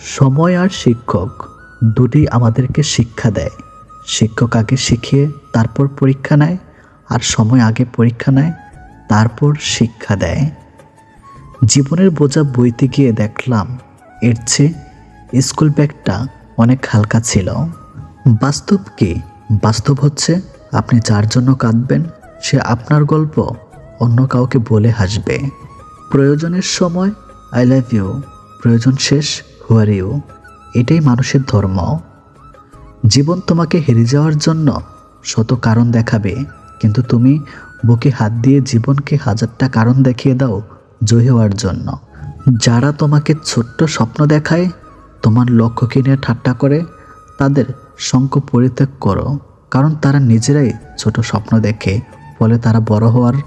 সময় আর শিক্ষক দুটি আমাদেরকে শিক্ষা দেয়। শিক্ষক আগে শিখিয়ে তারপর পরীক্ষা নেয়, আর সময় আগে পরীক্ষা নেয় তারপর শিক্ষা দেয়। জীবনের বোঝা বইতে গিয়ে দেখলাম এর চেয়ে স্কুল ব্যাগটা অনেক হালকা ছিল। বাস্তব কি? বাস্তব হচ্ছে আপনি যার জন্য কাঁদবেন সে আপনার গল্প অন্য কাউকে বলে হাসবে। প্রয়োজনের সময় আই লাভ ইউ, প্রয়োজন শেষ হু আর ইউ। এটাই মানুষের ধর্ম। জীবন তোমাকে হেরে যাওয়ার জন্য শত কারণ দেখাবে, কিন্তু তুমি বুকে হাত দিয়ে জীবনকে হাজারটা কারণ দেখিয়ে দাও জয় হওয়ার জন্য। যারা তোমাকে ছোট্ট স্বপ্ন দেখায়, তোমার লক্ষ্যকে নিয়ে ঠাট্টা করে, তাদের সঙ্গ পরিত্যাগ করো, কারণ তারা নিজেরাই ছোট স্বপ্ন দেখে, ফলে তারা বড় হওয়ার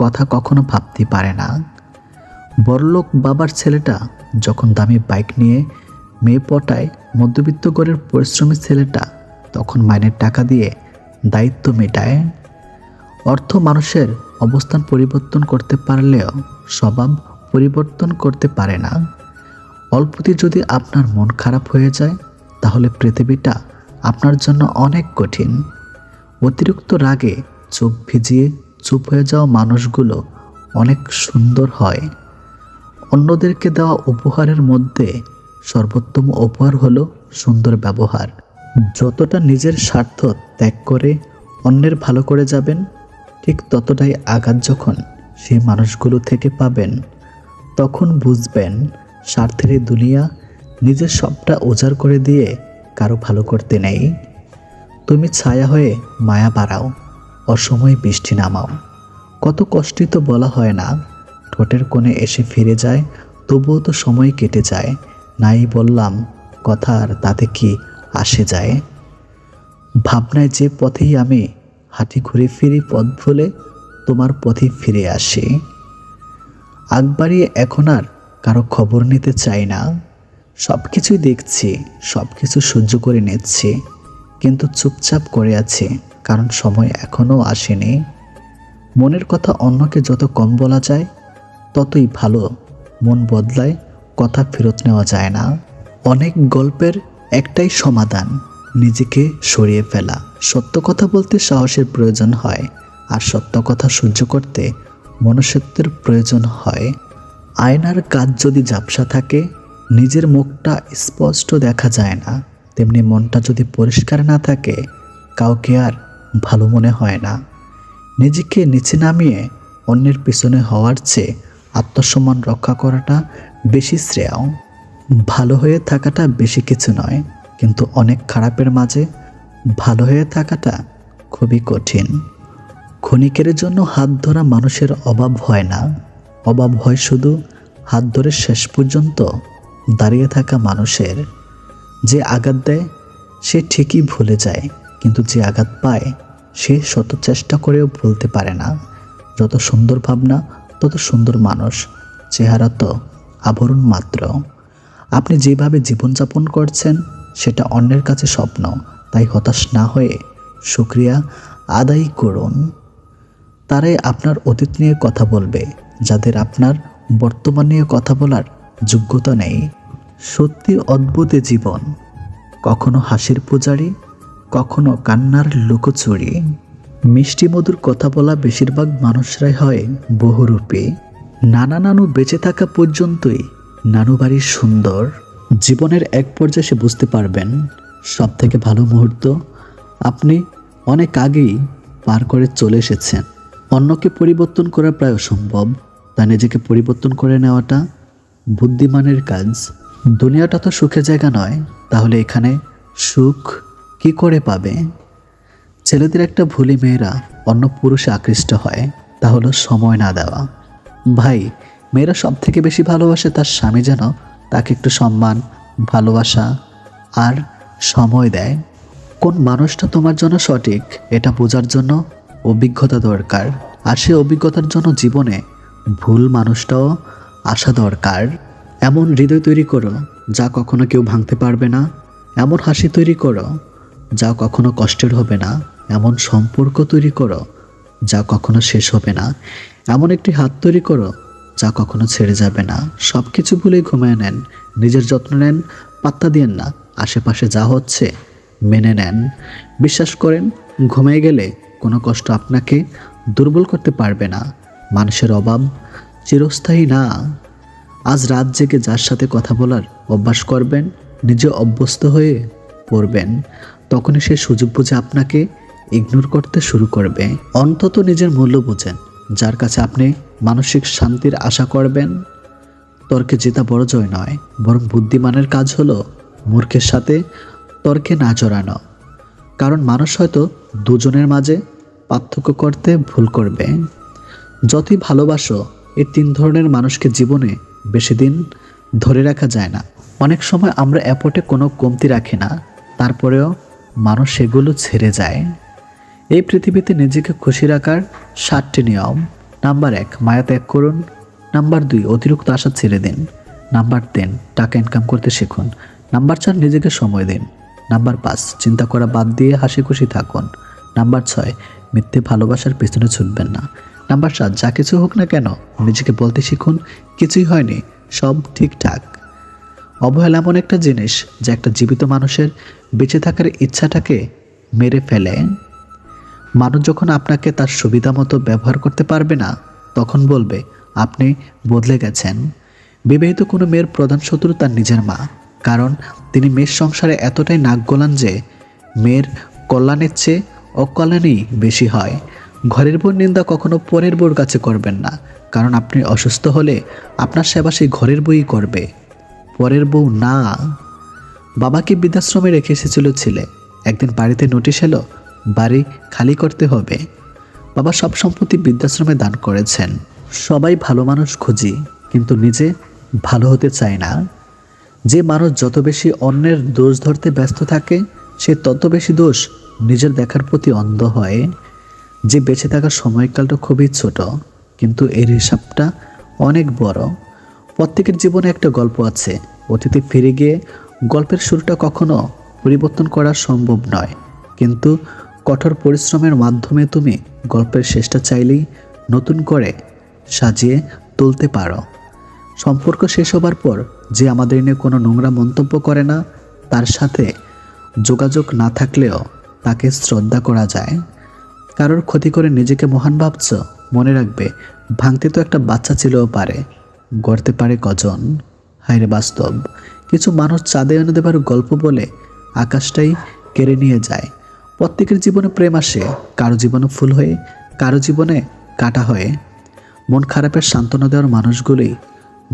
কথা কখনো ভাবতে পারে না। বড়লোক বাবার ছেলেটা যখন দামি বাইক নিয়ে মেয়ে পটায়, মধ্যবিত্ত ঘরের পরিশ্রমী ছেলেটা তখন মাইনের টাকা দিয়ে দায়িত্ব মেটায়। অর্থ মানুষের অবস্থান পরিবর্তন করতে পারলেও স্বভাব পরিবর্তন করতে পারে না। অল্পতে যদি আপনার মন খারাপ হয়ে যায়, তাহলে পৃথিবীটা আপনার জন্য অনেক কঠিন। অতিরিক্ত রাগে চোখ ভিজিয়ে চুপ হয়ে যাওয়া মানুষগুলো অনেক সুন্দর হয়। অন্যদেরকে দেওয়া উপহারের মধ্যে সর্বোত্তম উপহার হলো সুন্দর ব্যবহার। যতটা নিজের স্বার্থ ত্যাগ করে অন্যের ভালো করে যাবেন, ঠিক ততটাই আঘাত যখন সেই মানুষগুলো থেকে পাবেন, তখন বুঝবেন স্বার্থের এই দুনিয়া নিজের সবটা উজাড় করে দিয়ে কারো ভালো করতে নেই। তুমি ছায়া হয়ে মায়া বাড়াও, অসময়ে বৃষ্টি নামাও। কত কষ্টই তো বলা হয় না, ঠোঁটের কোণে এসে ফিরে যায়, তবুও তো সময় কেটে যায়। নাই বললাম কথা, আর তাতে কি আসে যায়। ভাবনায় যে পথেই আমি হাঁটি, ঘুরে ফিরি পথ ভুলে তোমার পথে ফিরে আসি। আগ বাড়িয়ে এখন আর কারো খবর নিতে চাই না। সব কিছুই দেখছি, সব কিছু সহ্য করে নিচ্ছি, কিন্তু চুপচাপ করে আছি, কারণ সময় এখনও আসেনি। মনের কথা অন্যকে যত কম বলা যায় ততই ভালো। মন বদলায়, কথা ফেরত নেওয়া যায় না। অনেক গল্পের একটাই সমাধান, নিজেকে সরিয়ে ফেলা। সত্য কথা বলতে সাহসের প্রয়োজন হয়, আর সত্য কথা সহ্য করতে মনুষ্যত্বের প্রয়োজন হয়। আয়নার কাজ যদি ঝাপসা থাকে, নিজের মুখটা স্পষ্ট দেখা যায় না, তেমনি মনটা যদি পরিষ্কার না থাকে, কাউকে আর ভালো মনে হয় না। নিজেকে নিচে নামিয়ে অন্যের পিছনে হওয়ার চেয়ে আত্মসম্মান রক্ষা করাটা বেশি শ্রেয়। ভালো হয়ে থাকাটা বেশি কিছু নয়, কিন্তু অনেক খারাপের মাঝে ভালো হয়ে থাকাটা খুবই কঠিন। ক্ষণিকের জন্য হাত ধরা মানুষের অভাব হয় না, অভাব হয় শুধু হাত ধরে শেষ পর্যন্ত দাঁড়িয়ে থাকা মানুষের। যে আঘাত দেয় সে ঠিকই ভুলে যায়, কিন্তু যে আঘাত পায় সে শত চেষ্টা করেও ভুলতে পারে না। যত সুন্দর ভাবনা তত সুন্দর মানুষ, চেহারা তো আবরণ মাত্র। আপনি যেভাবে জীবনযাপন করছেন সেটা অন্যের কাছে স্বপ্ন, তাই হতাশ না হয়ে শুকরিয়া আদায় করুন। তারাই আপনার অতীত নিয়ে কথা বলবে, যাদের আপনার বর্তমান নিয়ে কথা বলার যোগ্যতা নেই। সত্যি অদ্ভুত জীবন, কখনো হাসির পূজারি, কখনো কান্নার লুকোচুরি। মিষ্টি মধুর কথা বলা বেশিরভাগ মানুষরাই হয় বহুরূপী। নানা নানু বেঁচে থাকা পর্যন্তই নানু বাড়ির সুন্দর। জীবনের এক পর্যায়ে সে বুঝতে পারবেন সব থেকে ভালো মুহূর্ত আপনি অনেক আগেই পার করে চলে এসেছেন। অন্যকে পরিবর্তন করা প্রায় অসম্ভব, তা নিজেকে পরিবর্তন করে নেওয়াটা বুদ্ধিমানের কাজ। দুনিয়াটা তো সুখের জায়গা নয়, তাহলে এখানে সুখ কি করে পাবে? ছেলেদের একটা ভুলে মেয়েরা অন্য পুরুষে আকৃষ্ট হয়, তা হলো সময় না দেওয়া। ভাই, মেয়েরা সব থেকে বেশি ভালোবাসে তার স্বামী যেন তাকে একটু সম্মান, ভালোবাসা আর সময় দেয়। কোন মানুষটা তোমার জন্য সঠিক এটা বোঝার জন্য অভিজ্ঞতা দরকার, আর সে অভিজ্ঞতার জন্য জীবনে ভুল মানুষটাও আসা দরকার। এমন হৃদয় তৈরি করো যা কখনো কেউ ভাঙতে পারবে না, এমন হাসি তৈরি করো যা কখনো কষ্টের হবে না, এমন সম্পর্ক তৈরি করো যা কখনো শেষ হবে না, এমন একটি হাত তৈরি করো যা কখনো ছেড়ে যাবে না। সব কিছু ভুলে ঘুমিয়ে নেন, নিজের যত্ন নেন, পাত্তা দিয়েন না, আশেপাশে যা হচ্ছে মেনে নেন। বিশ্বাস করেন, ঘুমিয়ে গেলে কোনো কষ্ট আপনাকে দুর্বল করতে পারবে না। মানুষের অভাব চিরস্থায়ী না। আজ রাত জেগে যার সাথে কথা বলার অভ্যাস করবেন, নিজে অভ্যস্ত হয়ে পড়বেন, তখনই সে সুযোগ বুঝে আপনাকে ইগনোর করতে শুরু করবে। অন্তত নিজের মূল্য বুঝেন। যার কাছে আপনি মানসিক শান্তির আশা করবেন। তর্কে জেতা বড় জয় নয়, বরং বুদ্ধিমানের কাজ হলো মূর্খের সাথে তর্কে না জড়ানো। কারণ মানুষ হয়তো দুজনের মাঝে পার্থক্য করতে ভুল করবে। যতই ভালোবাসো, এই 3 ধরনের মানুষকে জীবনে বেশি দিন ধরে রাখা যায় না। অনেক সময় আমরা অ্যাপটে কোনো কমতি রাখি না, তারপরেও মানুষ সেগুলো ছেড়ে যায়। এই পৃথিবীতে নিজেকে খুশি রাখার 7টি নিয়ম। নাম্বার 1, মায়া ত্যাগ করুন। নাম্বার 2, অতিরিক্ত আশা ছেড়ে দিন। নাম্বার 3, টাকা ইনকাম করতে শিখুন। নাম্বার 4, নিজেকে সময় দিন। নাম্বার 5, চিন্তা করা বাদ দিয়ে হাসি খুশি থাকুন। নাম্বার 6, মিথ্যে ভালোবাসার পেছনে ছুটবেন না। নাম্বার 7, যা কিছু হোক না কেন নিজেকে বলতে শিখুন, কিছুই হয়নি, সব ঠিকঠাক। অবহেলা এমন একটা জিনিস যা একটা জীবিত মানুষের বেঁচে থাকার ইচ্ছাটাকে মেরে ফেলে। মানুষ যখন আপনাকে তার সুবিধা মতো ব্যবহার করতে পারবে না, তখন বলবে আপনি বদলে গেছেন। বিবাহিত কোনো মেয়ের প্রধান শত্রু তার নিজের মা, কারণ তিনি মেয়ের সংসারে এতটাই নাক গলান যে মেয়ের কল্যাণের চেয়ে অকল্যাণই বেশি হয়। ঘরের বউর নিন্দা কখনো পরের বউর কাছে করবেন না, কারণ আপনি অসুস্থ হলে আপনার সেবা সেই ঘরের বউই করবে, পরের বউ না। বাবাকে বৃদ্ধাশ্রমে রেখে এসেছিল ছেলে। একদিন বাড়িতে নোটিশ এলো, বাড়ি খালি করতে হবে। বাবা সব সম্পত্তি বৃদ্ধাশ্রমে দান করেছেন। সবাই ভালো মানুষ খুঁজি, কিন্তু নিজে ভালো হতে চায় না। যে মানুষ যত বেশি অন্যের দোষ ধরতে ব্যস্ত থাকে, সে তত বেশি দোষ নিজের দেখার প্রতি অন্ধ হয়। যে বেঁচে থাকার সময়কালটা খুবই ছোট, কিন্তু এর হিসাবটা অনেক বড়। প্রত্যেকের জীবনে একটা গল্প আছে। অতীতে ফিরে গিয়ে গল্পের শুরুটা কখনো পরিবর্তন করা সম্ভব নয়, কিন্তু কঠোর পরিশ্রমের মাধ্যমে তুমি গল্পের শেষটা চাইলেই নতুন করে সাজিয়ে তুলতে পারো। সম্পর্ক শেষ হবার পর যে আমাদের নিয়ে কোনো নোংরা মন্তব্য করে না, তার সাথে যোগাযোগ না থাকলেও তাকে শ্রদ্ধা করা যায়। কারোর ক্ষতি করে নিজেকে মহান ভাবছ, মনে রাখবে ভাঙতে তো একটা বাচ্চা ছিলও পারে, গড়তে পারে কজন। হায়রে বাস্তব, কিছু মানুষ চাঁদে এনে দেবার গল্প বলে আকাশটাই কেড়ে নিয়ে যায়। প্রত্যেকের জীবনে প্রেম আসে, কারো জীবনে ফুল হয়ে, কারো জীবনে কাটা হয়ে। মন খারাপের সান্ত্বনা দেওয়ার মানুষগুলোই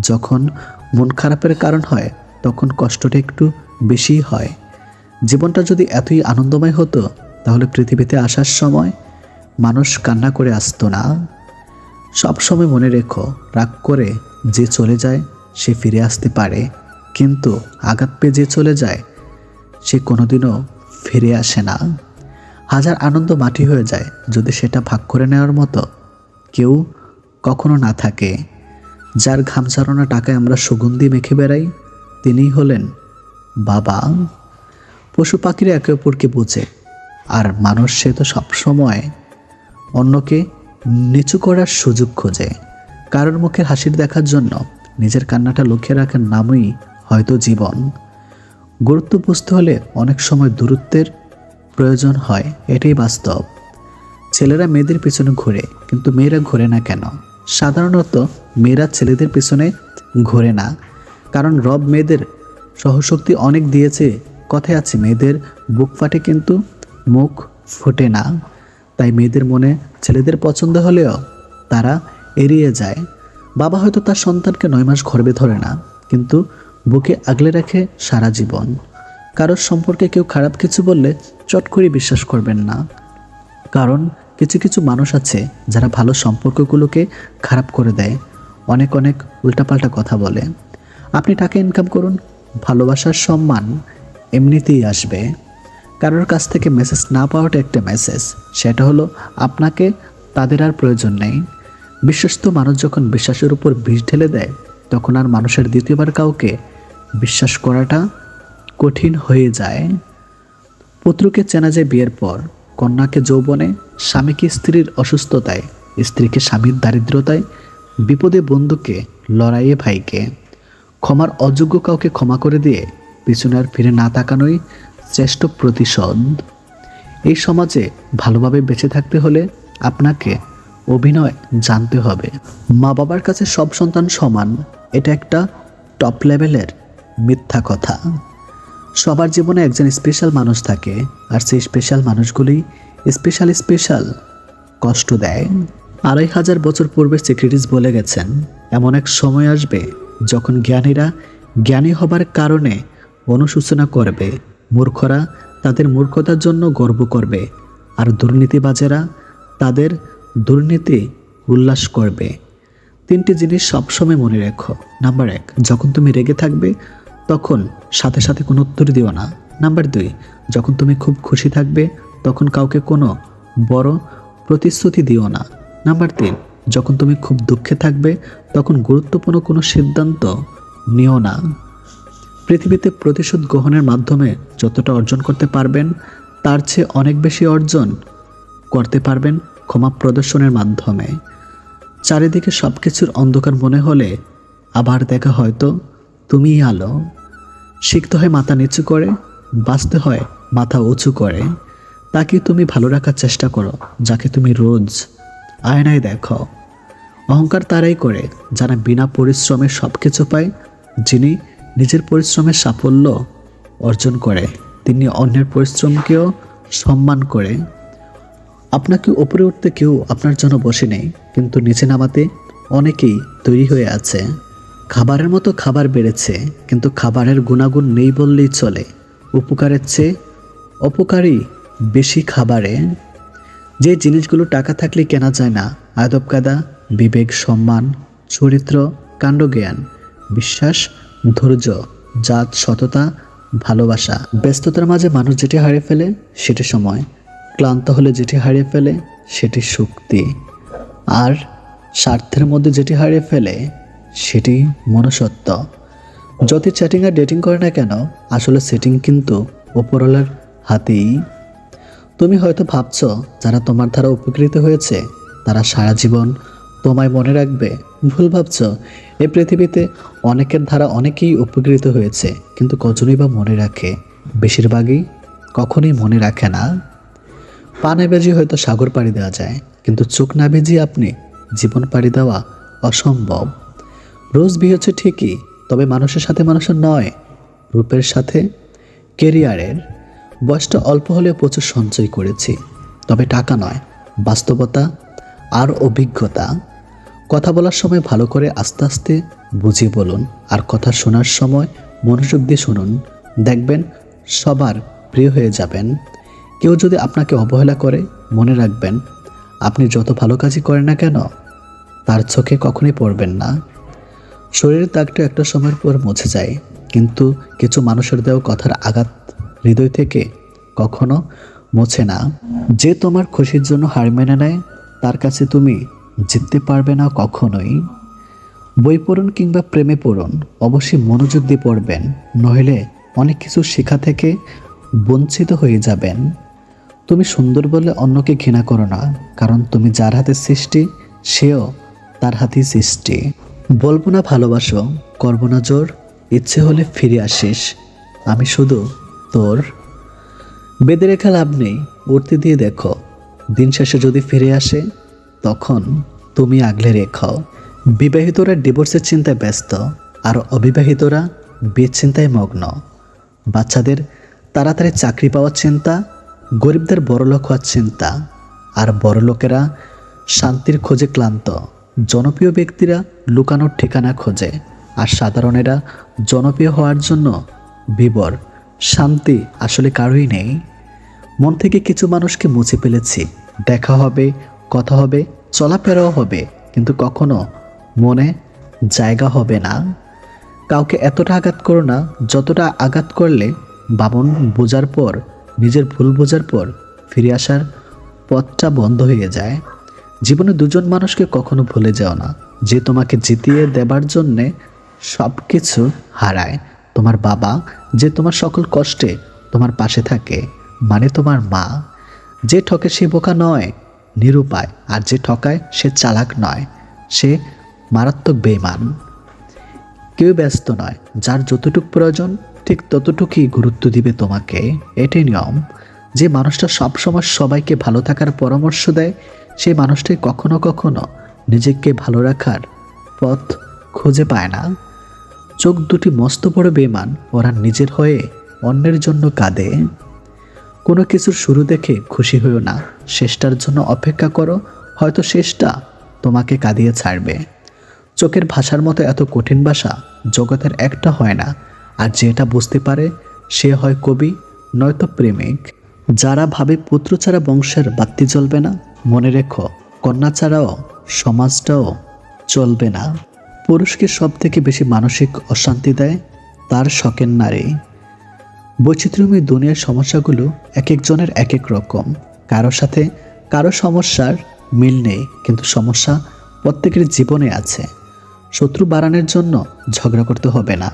যখন মন খারাপের কারণ হয়, তখন কষ্টটা একটু বেশিই হয়। জীবনটা যদি এতই আনন্দময় হতো, তাহলে পৃথিবীতে আসার সময় মানুষ কান্না করে আসতো না। সব সময় মনে রেখো, রাগ করে যে চলে যায় সে ফিরে আসতে পারে, কিন্তু আঘাত পেয়ে যে চলে যায় সে কোনোদিনও ফিরে আসে না। হাজার আনন্দ মাটি হয়ে যায় যদি সেটা ভাগ করে নেওয়ার মতো কেউ কখনো না থাকে। যার ঘাম ঝরানো টাকায় আমরা সুগন্ধি মেখে বেড়াই, তিনিই হলেন বাবা। পশু পাখিরা একে অপরকে বোঝে, আর মানুষ সে তো সবসময় অন্যকে নিচু করার সুযোগ খোঁজে। কারোর মুখের হাসির দেখার জন্য নিজের কান্নাটা লুকিয়ে রাখার নামই হয়তো জীবন। গুরুত্ব বুঝতে হলে অনেক সময় দূরত্বের প্রয়োজন হয়, এটাই বাস্তব। ছেলেরা মেয়েদের পিছনে ঘোরে, কিন্তু মেয়েরা ঘোরে না কেন? সাধারণত মেয়েরা ছেলেদের পিছনে ঘোরে না, কারণ রব মেয়েদের সহশক্তি অনেক দিয়েছে। কথায় আছে, মেয়েদের বুক ফাটে কিন্তু মুখ ফোটে না। তাই মেয়েদের মনে ছেলেদের পছন্দ হলেও তারা এড়িয়ে যায়। বাবা হয়তো তার সন্তানকে 9 মাস গর্ভে ধরে না, কিন্তু বুকে আগলে রাখে সারা জীবন। কারোর সম্পর্কে কেউ খারাপ কিছু বললে চট করে বিশ্বাস করবেন না, কারণ কিছু কিছু মানুষ আছে যারা ভালো সম্পর্কগুলোকে খারাপ করে দেয়, অনেক অনেক উল্টাপাল্টা কথা বলে। আপনি টাকা ইনকাম করুন, ভালোবাসার সম্মান এমনিতেই আসবে। কারোর কাছ থেকে মেসেজ না পাওয়াটা একটা মেসেজ, সেটা হলো আপনাকে তাদের আর প্রয়োজন নেই। বিশ্বস্ত মানুষ যখন বিশ্বাসের উপর বিষ ঢেলে দেয়, তখন আর মানুষের দ্বিতীয়বার কাউকে বিশ্বাস করাটা কঠিন হয়ে যায়। পুত্রকে চেনা যায় বিয়ের পর, কন্যাকে যৌবনে, স্বামীকে স্ত্রীর অসুস্থতায়, স্ত্রীকে স্বামীর দারিদ্রতায়, বিপদে বন্ধুকে, লড়াইয়ে ভাইকে। ক্ষমার অযোগ্য কাউকে ক্ষমা করে দিয়ে পিছনে আর ফিরে না তাকানোই শ্রেষ্ঠ প্রতিশোধ। এই সমাজে ভালোভাবে বেঁচে থাকতে হলে আপনাকে অভিনয় জানতে হবে। মা বাবার কাছে সব সন্তান সমান, এটা একটা টপ লেভেলের মিথ্যা কথা। সবার জীবনে একজন স্পেশাল মানুষ থাকে, আর সেই স্পেশাল মানুষগুলি স্পেশাল কষ্ট দেয়। 2500 বছর পূর্বে সক্রেটিস বলে গেছেন, এমন এক সময় আসবে যখন জ্ঞানীরা জ্ঞানী হবার কারণে অনুশোচনা করবে, মূর্খরা তাদের মূর্খতার জন্য গর্ব করবে, আর দুর্নীতিবাজেরা তাদের দুর্নীতি উল্লাস করবে। 3টি জিনিস সবসময় মনে রেখো। নাম্বার 1, যখন তুমি রেগে থাকবে তখন সাথে সাথে কোনো উত্তর দিও না। নাম্বার 2, যখন তুমি খুব খুশি থাকবে তখন কাউকে কোনো বড় প্রতিশ্রুতি দিও না। নাম্বার 3, যখন তুমি খুব দুঃখে থাকবে তখন গুরুত্বপূর্ণ কোনো সিদ্ধান্ত নিও না। পৃথিবীতে প্রতিশোধ গ্রহণের মাধ্যমে যতটা অর্জন করতে পারবেন তার চেয়ে অনেক বেশি অর্জন করতে পারবেন ক্ষমা প্রদর্শনের মাধ্যমে। চারিদিকে সব কিছুর অন্ধকার মনে হলে আবার দেখা হয়তো তুমিই আলো। শিখতে হয় মাথা নিচু করে, বাঁচতে হয় মাথা উঁচু করে। তাকে তুমি ভালো রাখার চেষ্টা করো যাকে তুমি রোজ আয়নায় দেখো। অহংকার তারাই করে যারা বিনা পরিশ্রমে সব কিছু পায়। যিনি নিজের পরিশ্রমের সাফল্য অর্জন করে তিনি অন্যের পরিশ্রমকেও সম্মান করে। আপনাকে উপরে উঠতে কেউ আপনার জন্য বসে নেই, কিন্তু নিচে নামাতে অনেকেই তৈরি হয়ে আছে। খাবারের মতো খাবার বেড়েছে, কিন্তু খাবারের গুণাগুণ নেই বললেই চলে। উপকারের চেয়ে অপকারই বেশি খাবারে। যে জিনিসগুলো টাকা থাকলে কেনা যায় না, আদব কায়দা, বিবেক, সম্মান, চরিত্র, কাণ্ডজ্ঞান, বিশ্বাস, ধৈর্য, জাত, সততা, ভালোবাসা। ব্যস্ততার মাঝে মানুষ যেটি হারিয়ে ফেলে সেটি সময়, ক্লান্ত হলে যেটি হারিয়ে ফেলে সেটি শক্তি, আর স্বার্থের মধ্যে যেটি হারিয়ে ফেলে সেটি মনুষ্যত্ব। যতই চ্যাটিং আর ডেটিং করে না কেন, আসলে সেটিং কিন্তু ওপরওয়ালার হাতেই। তুমি হয়তো ভাবছো যারা তোমার দ্বারা উপকৃত হয়েছে তারা সারা জীবন তোমায় মনে রাখবে। ভুল ভাবছো। এই পৃথিবীতে অনেকের দ্বারা অনেকেই উপকৃত হয়েছে, কিন্তু কজনই বা মনে রাখে? বেশিরভাগই কখনোই মনে রাখে না। পা না বেজিয়ে হয়তো সাগর পাড়ি দেওয়া যায়, কিন্তু চোখ না বেজিয়ে আপনি জীবন পাড়ি দেওয়া অসম্ভব। রোজ বিয়ে হচ্ছে ঠিকই, তবে মানুষের সাথে মানুষের নয়, রূপের সাথে কেরিয়ারের। বয়সটা অল্প হলেও প্রচুর সঞ্চয় করেছি, তবে টাকা নয়, বাস্তবতা আর অভিজ্ঞতা। কথা বলার সময় ভালো করে আস্তে আস্তে বুঝিয়ে বলুন, আর কথা শোনার সময় মনোযোগ দিয়ে শুনুন। দেখবেন সবার প্রিয় হয়ে যাবেন। কেউ যদি আপনাকে অবহেলা করে, মনে রাখবেন আপনি যত ভালো কাজই করেন না কেন তার চোখে কখনোই পড়বেন না। শরীরের দাগটা একটা সময়ের পর মুছে যায়, কিন্তু কিছু মানুষের দেওয়া কথার আঘাত হৃদয় থেকে কখনো মোছে না। যে তোমার খুশির জন্য হার মেনে নেয় তার কাছে তুমি জিততে পারবে না কখনোই। বই পড়ুন কিংবা প্রেমে পড়ুন, অবশ্যই মনোযোগ দিয়ে পড়বেন, নইলে অনেক কিছু শেখা থেকে বঞ্চিত হয়ে যাবেন। তুমি সুন্দর বলে অন্যকে ঘৃণা করো না, কারণ তুমি যার হাতে সৃষ্টি সেও তার হাতেই সৃষ্টি। বলবো না ভালোবাসো, করবো না জোর, ইচ্ছে হলে ফিরে আসিস, আমি শুধু তোর। বেঁধে রেখা লাভ নেই, উঠতে দিয়ে দেখো, দিন শেষে যদি ফিরে আসে তখন তুমি আগলে রেখো। বিবাহিতরা ডিভোর্সের চিন্তায় ব্যস্ত, আর অবিবাহিতরা বিয়ের চিন্তায় মগ্ন। বাচ্চাদের তাড়াতাড়ি চাকরি পাওয়ার চিন্তা, গরিবদের বড়লোক হওয়ার চিন্তা, আর বড়লোকেরা শান্তির খোঁজে ক্লান্ত। জনপ্রিয় ব্যক্তিরা লুকানোর ঠিকানা খোঁজে, আর সাধারণেরা জনপ্রিয় হওয়ার জন্য বিবর। শান্তি আসলে কারোই নেই। মন থেকে কিছু মানুষকে মুছে ফেলেছি। দেখা হবে, কথা হবে, চলাফেরাও হবে, কিন্তু কখনো মনে জায়গা হবে না। কাউকে এতটা আঘাত করো না যতটা আঘাত করলে বামন বোঝার পর, নিজের ভুল বোঝার পর ফিরে আসার পথটা বন্ধ হয়ে যায়। জীবনে দুজন মানুষকে কখনো ভুলে যাও না, যে তোমাকে জিতিয়ে দেবার জন্যে সব কিছু হারায়। তোমার বাবা, যে তোমার সকল কষ্টে তোমার পাশে থাকে, মানে তোমার মা। যে ঠকে সে বোকা নয়, নিরুপায়, আর যে ঠকায় সে চালাক নয়, সে মারাত্মক বেঈমান। কেউ ব্যস্ত নয়, যার যতটুকু প্রয়োজন ঠিক ততটুকুই গুরুত্ব দিবে তোমাকে। এটাই নিয়ম। যে মানুষটা সবসময় সবাইকে ভালো থাকার পরামর্শ দেয়, সেই মানুষটাই কখনো কখনো নিজেকে ভালো রাখার পথ খুঁজে পায় না। চোখ দুটি মস্ত বড় বেঈমান, ওরা নিজের হয়ে অন্যের জন্য কাঁদে। কোনো কিছুর শুরু দেখে খুশি হইও না, শেষটার জন্য অপেক্ষা করো, হয়তো শেষটা তোমাকে কাঁদিয়ে ছাড়বে। চোখের ভাষার মতো এত কঠিন ভাষা জগতের একটা হয় না, আর যেটা বুঝতে পারে সে হয় কবি, নয়তো প্রেমিক। যারা ভাবে পুত্র ছাড়া বংশের বাতি জ্বলবে না, মনে রেখো কন্যা ছাড়াও সমাজটাও চলবে না। পুরুষকে সব থেকে বেশি মানসিক অশান্তি দেয় তার শখের নারী। বৈচিত্র্যময় দুনিয়ার সমস্যাগুলো এক একজনের এক এক রকম। কারো সাথে কারো সমস্যার মিল নেই, কিন্তু সমস্যা প্রত্যেকের জীবনে আছে। শত্রু বাড়ানোর জন্য ঝগড়া করতে হবে না।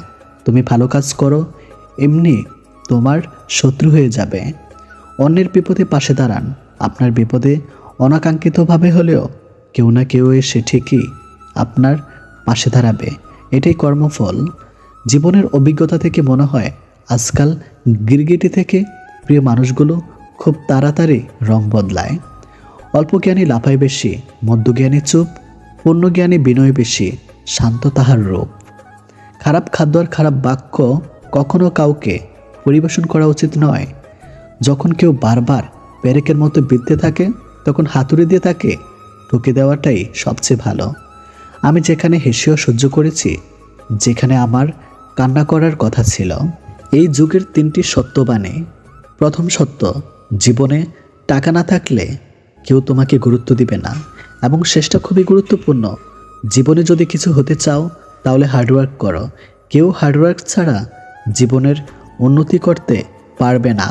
তুমি ভালো কাজ করো, এমনি তোমার শত্রু হয়ে যাবে। অন্যের বিপদে পাশে দাঁড়ান, আপনার বিপদে অনাকাঙ্ক্ষিতভাবে হলেও কেউ না কেউ এসে ঠিকই আপনার পাশে দাঁড়াবে। এটাই কর্মফল। জীবনের অভিজ্ঞতা থেকে মনে হয় আজকাল গিরগিটি থেকে প্রিয় মানুষগুলো খুব তাড়াতাড়ি রং বদলায়। অল্প জ্ঞানী লাফায় বেশি, মধ্যজ্ঞানী চুপ, পূর্ণজ্ঞানী বিনয় বেশি, শান্ত তাহার রূপ। খারাপ খাদ্য আর খারাপ বাক্য কখনো কাউকে পরিবেশন করা উচিত নয়। যখন কেউ বারবার পেরেকের মতো বিঁধতে থাকে, তখন হাতুড়ি দিয়ে তাকে ঠুকে দেওয়াটাই সবচেয়ে ভালো। আমি যেখানে হেসেও সহ্য করেছি, যেখানে আমার কান্না করার কথা ছিল। এই যুগের 3টি সত্যবাণী। প্রথম সত্য, জীবনে টাকা না থাকলে কেউ তোমাকে গুরুত্ব দিবে না। এবং শেষটা খুবই গুরুত্বপূর্ণ, জীবনে যদি কিছু হতে চাও তাহলে হার্ডওয়ার্ক করো। কেউ হার্ডওয়ার্ক ছাড়া জীবনের উন্নতি করতে পারবে না।